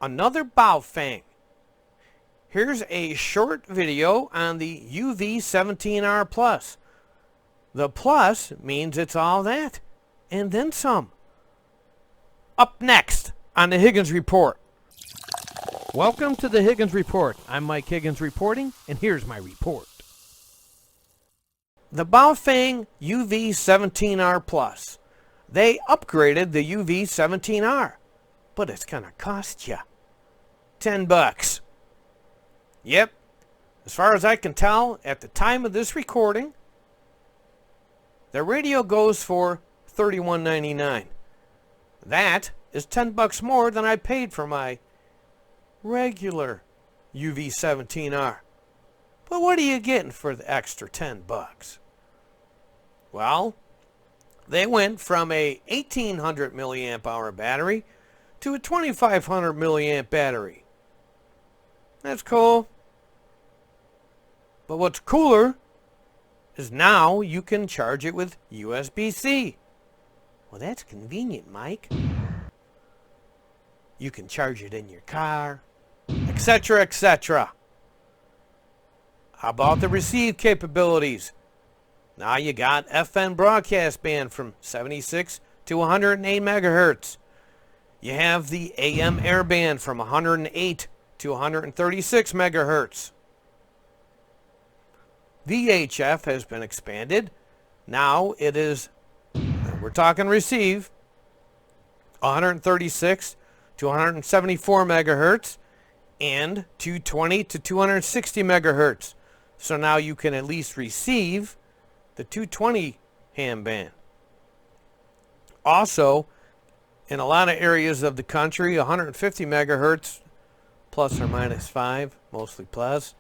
another Baofeng. Here's a short video on the UV-17R Plus. The plus means it's all that, and then some. Up next on the Higgins Report. Welcome to the Higgins Report. I'm Mike Higgins reporting, and here's my report. The Baofeng UV-17R Plus. They upgraded the UV-17R, but it's going to cost you $10. Yep, as far as I can tell, at the time of this recording, the radio goes for $31.99. That is $10 more than I paid for my regular UV-17R. But what are you getting for the extra $10? Well, they went from a 1800 milliamp hour battery to a 2500 milliamp battery. That's cool. But what's cooler is now you can charge it with USB-C. Well, that's convenient, Mike. You can charge it in your car, etc., etc. How about the receive capabilities? Now you got FM broadcast band from 76 to 108 megahertz. You have the AM air band from 108 to 136 megahertz. VHF has been expanded. Now it is, we're talking receive, 136 to 174 megahertz and 220 to 260 megahertz. So now you can at least receive the 220 ham band. Also, in a lot of areas of the country, 150 megahertz, plus or minus 5, mostly plus.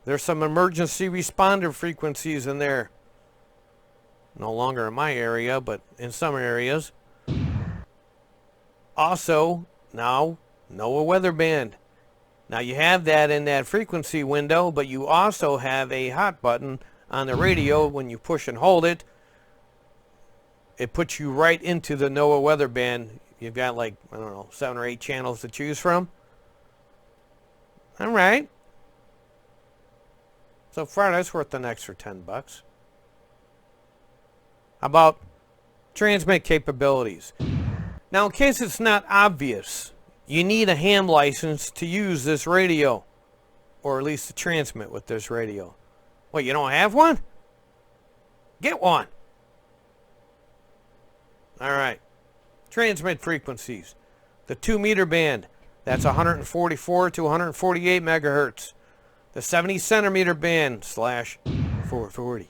There's some emergency responder frequencies in there. No longer in my area, but in some areas. Also, now, NOAA weather band. Now you have that in that frequency window, but you also have a hot button on the radio. When you push and hold it, it puts you right into the NOAA weather band. You've got like, I don't know, 7 or 8 channels to choose from. All right. So far, that's worth an extra $10. How about transmit capabilities? Now, in case it's not obvious, you need a ham license to use this radio, or at least to transmit with this radio. What, you don't have one? Get one. All right. Transmit frequencies. The 2-meter band, that's 144 to 148 megahertz. The 70 centimeter band /440,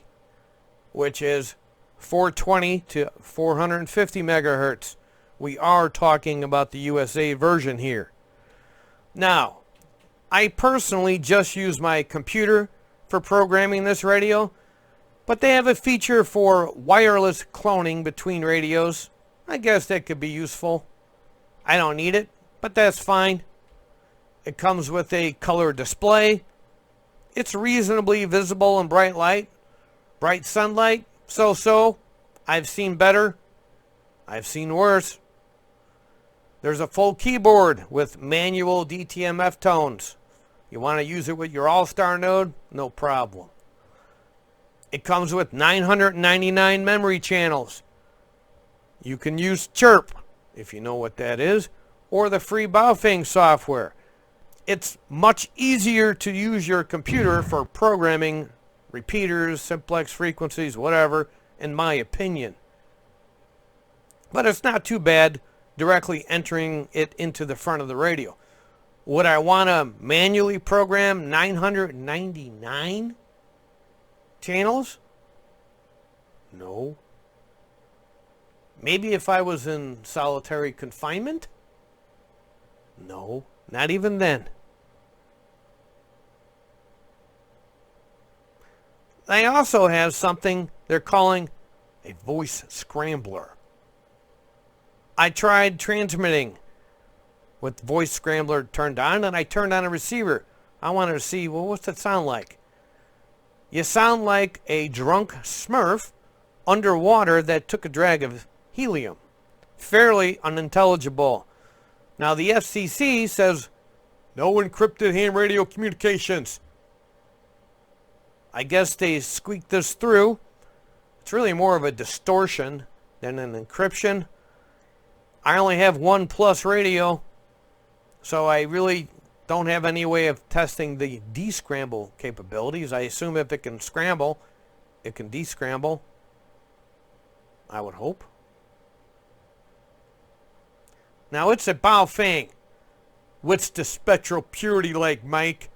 which is 420 to 450 megahertz. We are talking about the USA version here. Now, I personally just use my computer for programming this radio, but they have a feature for wireless cloning between radios. I guess that could be useful. I don't need it, but that's fine. It comes with a color display. It's reasonably visible in bright light. Bright sunlight, so-so. I've seen better. I've seen worse. There's a full keyboard with manual DTMF tones. You want to use it with your All-Star node? No problem. It comes with 999 memory channels. You can use Chirp, if you know what that is, or the free Baofeng software. It's much easier to use your computer for programming repeaters, simplex frequencies, whatever, in my opinion. But it's not too bad directly entering it into the front of the radio. Would I want to manually program 999 channels? No. Maybe if I was in solitary confinement? No, not even then. They also have something they're calling a voice scrambler. I tried transmitting with voice scrambler turned on, and I turned on a receiver. I wanted to see, well, what's it sound like? You sound like a drunk Smurf underwater that took a drag of helium. Fairly unintelligible. Now the FCC says no encrypted ham radio communications. I guess they squeaked this through. It's really more of a distortion than an encryption. I only have one plus radio, so I really don't have any way of testing the descramble capabilities. I assume if it can scramble, it can descramble. I would hope. Now it's a Baofeng. What's the spectral purity like, Mike?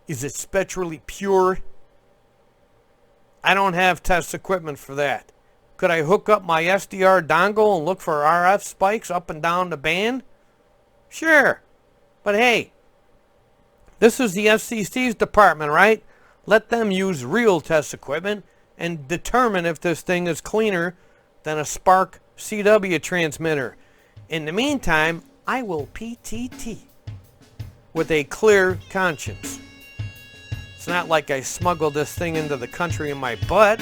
Is it spectrally pure? I don't have test equipment for that. Could I hook up my SDR dongle and look for RF spikes up and down the band? Sure. But hey, this is the FCC's department, right? Let them use real test equipment and determine if this thing is cleaner than a Spark CW transmitter. In the meantime, I will PTT with a clear conscience. It's not like I smuggled this thing into the country in my butt.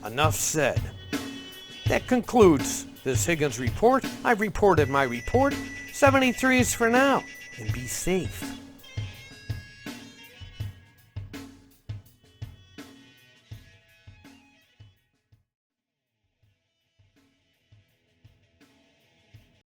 Enough said. That concludes this Higgins report. I've reported my report. 73 is for now. And be safe.